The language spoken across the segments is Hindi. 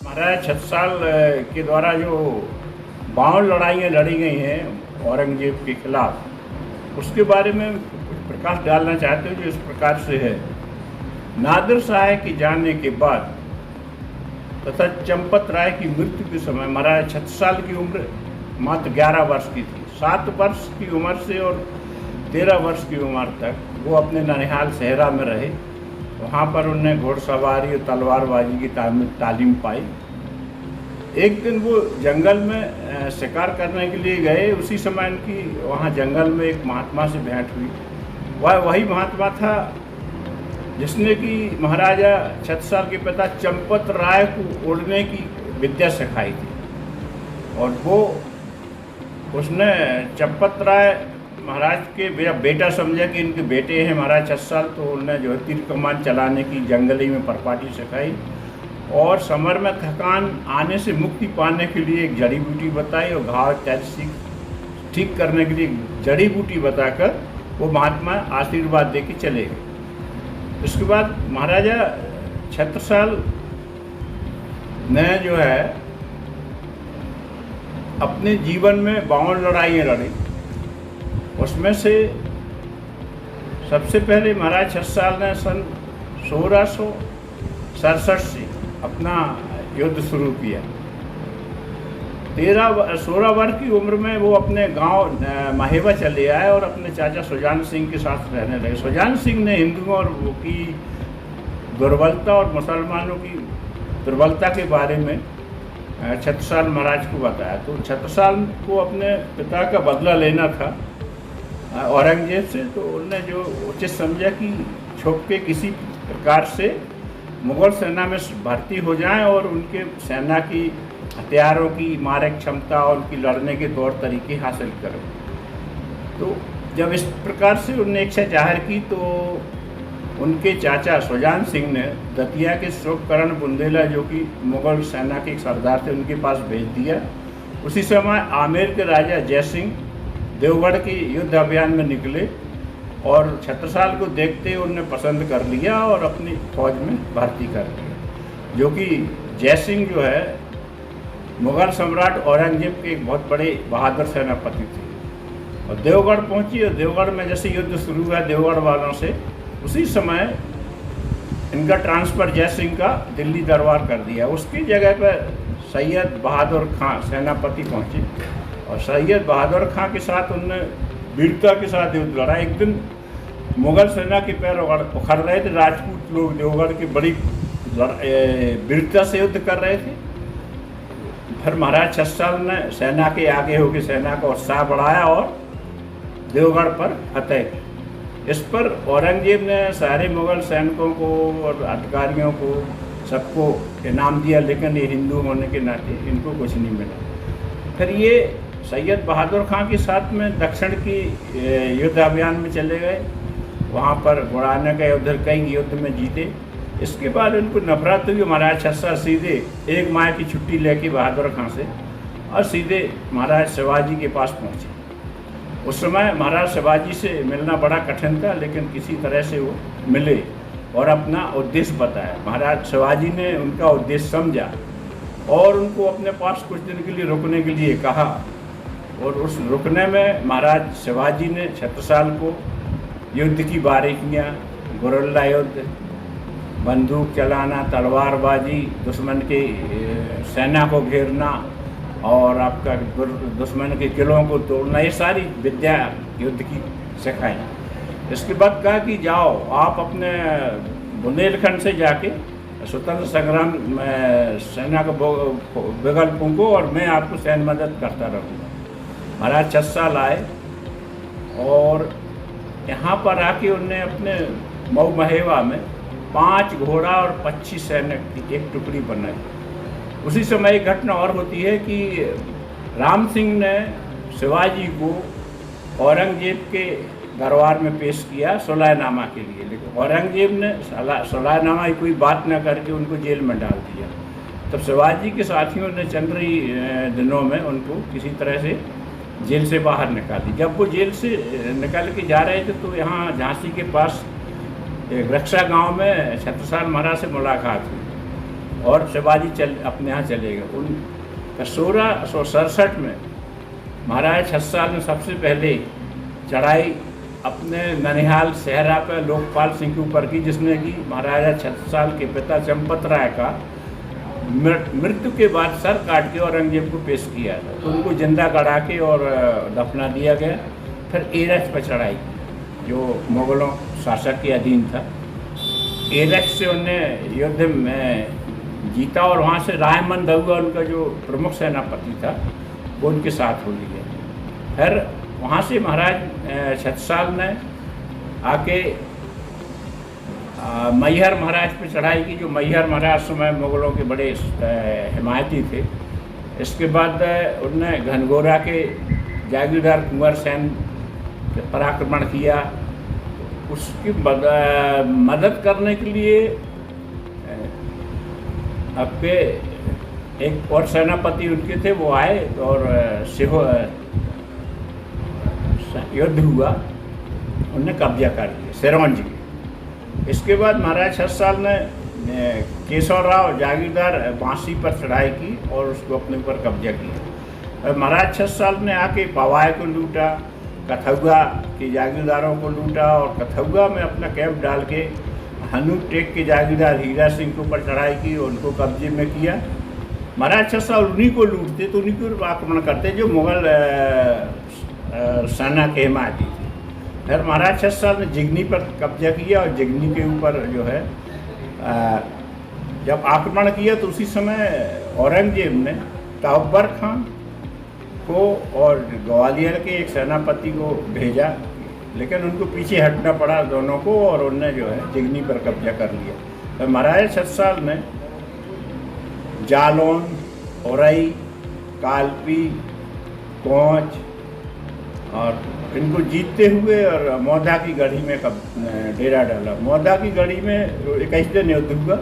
महाराज छत्रसाल के द्वारा जो 52 लड़ाइयाँ लड़ी गई हैं औरंगजेब के खिलाफ, उसके बारे में कुछ प्रकाश डालना चाहते हो जो इस प्रकार से है। नादिर शाह के जाने के बाद तथा चंपत राय की मृत्यु के समय महाराज छत्रसाल की उम्र मात्र 11 वर्ष की थी। 7 वर्ष की उम्र से और 13 वर्ष की उम्र तक वो अपने ननिहाल सहरा में रहे। वहाँ पर उन्हें घोड़सवारी और तलवारबाजी की तालीम पाई। एक दिन वो जंगल में शिकार करने के लिए गए। उसी समय उनकी वहाँ जंगल में एक महात्मा से भेंट हुई। वह वही महात्मा था जिसने कि महाराजा छत्रसाल के पिता चंपत राय को उड़ने की विद्या सिखाई थी। और वो उसने चंपत राय महाराज के बेटा समझा कि इनके बेटे हैं महाराज छत्रसाल, तो उन्होंने जो है तीर कमान चलाने की जंगली में परपाटी सिखाई और समर में थकान आने से मुक्ति पाने के लिए एक जड़ी बूटी बताई और घाव इत्यादि ठीक करने के लिए जड़ी बूटी बताकर वो महात्मा आशीर्वाद दे के चले गए। उसके बाद महाराजा छत्रसाल ने जो है अपने जीवन में 52 लड़ाइयाँ लड़ी। उसमें से सबसे पहले महाराज छत्रसाल ने सन 1667 से अपना युद्ध शुरू किया। 16 वर्ष की उम्र में वो अपने गांव माहेवा चले आए और अपने चाचा सुजान सिंह के साथ रहने लगे। सुजान सिंह ने हिंदुओं और वो की दुर्बलता और मुसलमानों की दुर्बलता के बारे में छत्रसाल महाराज को बताया। तो छत्रसाल को अपने पिता का बदला लेना था औरंगजेब से, तो उन्होंने जो उचित समझा कि छुप के किसी प्रकार से मुग़ल सेना में भर्ती हो जाएं और उनके सेना की हथियारों की मारक क्षमता और उनकी लड़ने के तौर तरीके हासिल करें। तो जब इस प्रकार से उन्होंने इच्छा जाहिर की तो उनके चाचा सुजान सिंह ने दतिया के शुभकरण बुंदेला जो कि मुग़ल सेना के एक सरदार थे उनके पास भेज दिया। उसी समय आमेर के राजा जयसिंह देवगढ़ की युद्ध अभियान में निकले और छत्रसाल को देखते ही उन्होंने पसंद कर लिया और अपनी फौज में भर्ती कर लिया। जो कि जयसिंह जो है मुग़ल सम्राट औरंगजेब के एक बहुत बड़े बहादुर सेनापति थे। और देवगढ़ पहुंची और देवगढ़ में जैसे युद्ध शुरू हुआ देवगढ़ वालों से, उसी समय इनका ट्रांसफ़र जयसिंह का दिल्ली दरबार कर दिया। उसकी जगह पर सैयद बहादुर खां सेनापति पहुंचे और सैयद बहादुर खां के साथ उन्होंने वीरता के साथ युद्ध लड़ा। एक दिन मुग़ल सेना के पैर उखड़ रहे थे। राजपूत लोग देवगढ़ की बड़ी वीरता से युद्ध कर रहे थे। फिर महाराज छत्रसाल ने सेना के आगे होकर सेना का उत्साह बढ़ाया और देवगढ़ पर फतेह की। इस पर औरंगजेब ने सारे मुग़ल सैनिकों को और अधिकारियों को सबको इनाम दिया, लेकिन ये हिंदू होने के नाते इनको कुछ नहीं मिला। फिर ये सैयद बहादुर खां के साथ में दक्षिण की युद्ध अभियान में चले गए। वहाँ पर गुड़ाने का युद्ध कई युद्ध में जीते। इसके बाद उनको नफरत हुई। महाराज छत्रसाल सीधे एक माह की छुट्टी लेके बहादुर खां से और सीधे महाराज शिवाजी के पास पहुँचे। उस समय महाराज शिवाजी से मिलना बड़ा कठिन था, लेकिन किसी तरह से वो मिले और अपना उद्देश्य बताया। महाराज शिवाजी ने उनका उद्देश्य समझा और उनको अपने पास कुछ दिन के लिए रुकने के लिए कहा। और उस रुकने में महाराज शिवाजी ने छत्रसाल को युद्ध की बारीकियाँ, गुरिल्ला युद्ध, बंदूक चलाना, तलवारबाजी, दुश्मन के सेना को घेरना और आपका दुश्मन के किलों को तोड़ना, ये सारी विद्या युद्ध की सिखाई। इसके बाद कहा कि जाओ आप अपने बुंदेलखंड से जाके स्वतंत्र संग्राम सेना को बिगल फूंको और मैं आपको सैन्य मदद करता रहूँगा। महाराज छत्रसाल आए और यहाँ पर आके उनने अपने मऊ महेवा में 5 घोड़ा और 25 सैनिक की एक टुकड़ी बनाई। उसी समय एक घटना और होती है कि राम सिंह ने शिवाजी को औरंगजेब के दरबार में पेश किया सुलहनामा के लिए, लेकिन औरंगजेब ने सुलहनामा की कोई बात न करके उनको जेल में डाल दिया। तब शिवाजी के साथियों ने चंद ही दिनों में उनको किसी तरह से जेल से बाहर निकाली। जब वो जेल से निकल के जा रहे थे तो यहाँ झांसी के पास रक्षा गांव में छत्रसाल महाराज से मुलाकात हुई। और शिवाजी अपने यहाँ चले गए। 1667 में महाराज छत्साल ने सबसे पहले चढ़ाई अपने ननिहाल सहरा पर लोकपाल सिंह के ऊपर की, जिसने कि महाराजा छत्साल के पिता चंपत राय का मृत्यु के बाद सर काट के औरंगजेब को पेश किया था। तो उनको जिंदा गड़ा के और दफना दिया गया। फिर एरच पर चढ़ाई जो मुगलों शासक के अधीन था। एरच से उन्हें युद्ध में जीता और वहाँ से रायमन दहुआ उनका जो प्रमुख सेनापति था वो उनके साथ हो लिया। फिर वहाँ से महाराज छत्साल ने आके मैहर महाराज पे चढ़ाई की, जो मैहर महाराज समय मुगलों के बड़े हिमायती थे। इसके बाद उन्होंने घनघोरा के जागीरदार कुंवर सेन पर आक्रमण किया। उसकी मदद करने के लिए आपके एक और सेनापति उनके थे, वो आए और युद्ध हुआ, उन्होंने कब्जा कर लिया सिरोंज के। इसके बाद महाराज छत्साल ने केशव राव जागीरदार बांसी पर चढ़ाई की और उसको अपने ऊपर कब्जा किया। महाराज छत्साल ने आके पवाय को लूटा, कथौआ के जागीरदारों को लूटा और कथौआ में अपना कैंप डाल के हनू टेक के जागीरदार हीरा सिंह के ऊपर चढ़ाई की और उनको कब्जे में किया। महाराज छत्साल उन्हीं को लूटते तो उन्हीं को आक्रमण करते जो मुगल सेना के हिमायती थे। फिर महाराज छत्साल ने जिगनी पर कब्जा किया और जिगनी के ऊपर जो है जब आक्रमण किया तो उसी समय औरंगजेब ने ताउबर खान को और ग्वालियर के एक सेनापति को भेजा, लेकिन उनको पीछे हटना पड़ा दोनों को और उन्होंने जो है जिगनी पर कब्जा कर लिया। तो महाराज छत्साल ने जालौन, औरई, कालपी, कोंच और इनको जीतते हुए और मौधा की गढ़ी में डेरा डाला। मौधा की गढ़ी में 21 दिन युद्ध हुआ।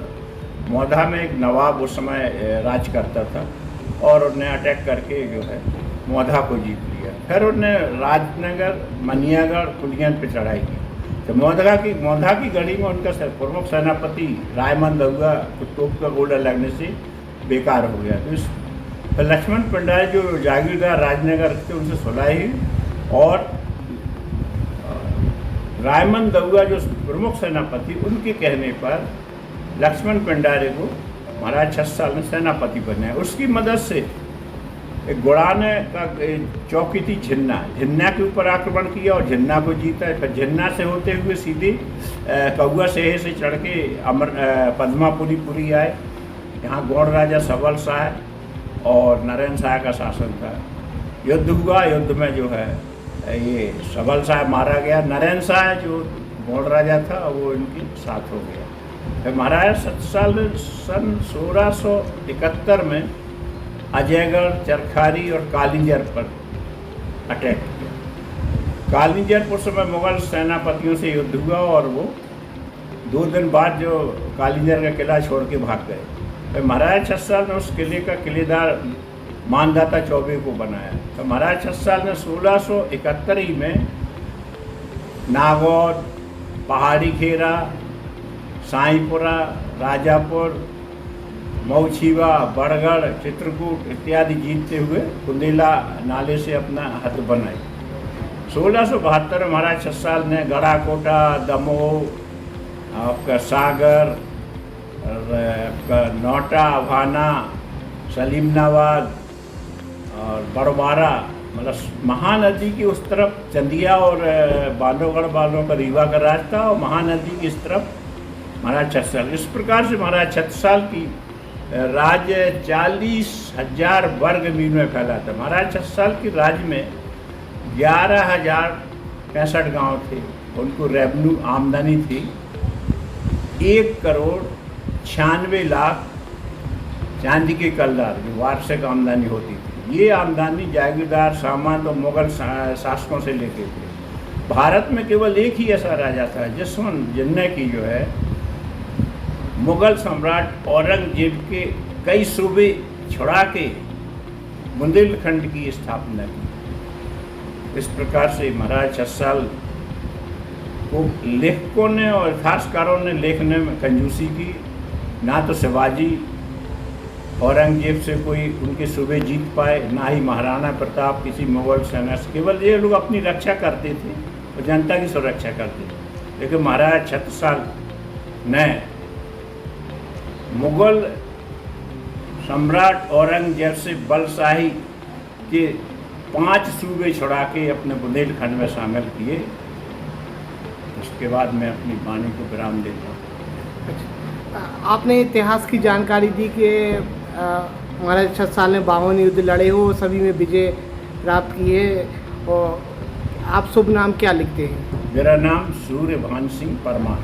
मौधा में एक नवाब उस समय राज करता था और उन्हें अटैक करके जो है मौधा को जीत लिया। फिर उन्हें राजनगर, मनियागढ़, कुलियन पे चढ़ाई की। तो मौधा की गढ़ी में उनका प्रमुख सेनापति रायमन दहुआ को तोप का गोला लगने से बेकार हो गया। तो लक्ष्मण पंडाल जो जागीरदार राजनगर थे उनसे सुलह हुई और रायमन दहुआ जो प्रमुख सेनापति, उनके कहने पर लक्ष्मण भंडारे को महाराज छत्साल ने सेनापति बनाया। उसकी मदद से एक गुड़ाने का चौकी थी झिन्ना के ऊपर आक्रमण किया और झिन्ना को जीता। फिर झिन्ना से होते हुए सीधे कौआ सेहे से चढ़ के पद्मापुरी आए। यहाँ गौड़ राजा सबल शाह और नरेंद्र शाह का शासन था। युद्ध हुआ, युद्ध में जो है ये सबल शाह मारा गया, नरेंद्र शाह जो गौड़ राजा था वो इनके साथ हो गया। फिर महाराज छत्साल ने सन 1671 में अजयगढ़, चरखारी और कालिंजर पर अटैक किया। कालिंजर उस समय मुगल सेनापतियों से युद्ध हुआ और वो 2 दिन बाद जो कालिंजर का किला छोड़ के भाग गए। तो महाराज छत्साल ने उस किले का किलेदार मानदाता चौबे को बनाया। तो महाराज छत्साल ने 1671 में नागौर, पहाड़ी खेरा, साईपुरा, राजापुर, मऊछीवा, बड़गढ़, चित्रकूट इत्यादि जीतते हुए कुंदेला नाले से अपना हद बनाई। 1672 में महाराज छत्साल ने गढ़ाकोटा, दमोह, आपका सागर, आपका नौटा, भाना, सलीमनाबाद और बड़बारा, मतलब महानदी की उस तरफ चंदिया और बांधवगढ़ वालों का रीवा का राज था और महानदी की इस तरफ महाराज छत्साल। इस प्रकार से महाराज छत्साल की राज्य 40,000 वर्ग मील में फैला था। महाराज छत्साल की राज्य में 11,065 गांव थे। उनको रेवेन्यू आमदनी थी 1,96,00,000 चांदी के कलदार जो वार्षिक आमदनी होती थी। ये आमदनी जागीरदार, सामंत और मुगल शासकों से लेते थे। भारत में केवल एक ही ऐसा राजा था जिसने की जो है मुगल सम्राट औरंगजेब के कई सूबे छुड़ा के बुंदेलखंड की स्थापना की। इस प्रकार से महाराज छत्साल को लेखकों ने और इतिहासकारों ने लेखने में कंजूसी की। ना तो शिवाजी औरंगजेब से कोई उनके सूबे जीत पाए, ना ही महाराणा प्रताप किसी मुगल सेना से। केवल ये लोग अपनी रक्षा करते थे और जनता की सुरक्षा करते थे। लेकिन महाराजा छत्रसाल ने मुगल सम्राट औरंगजेब से बलशाही के 5 सूबे छुड़ा के अपने बुंदेलखंड में शामिल किए। उसके बाद मैं अपनी वाणी को विराम देता हूँ। अच्छा, आपने इतिहास की जानकारी दी कि महाराजा छत्रसाल ने 52 युद्ध लड़े हो, सभी में विजय प्राप्त की है। और आप शुभ नाम क्या लिखते हैं? मेरा नाम सूर्यभान सिंह परमार।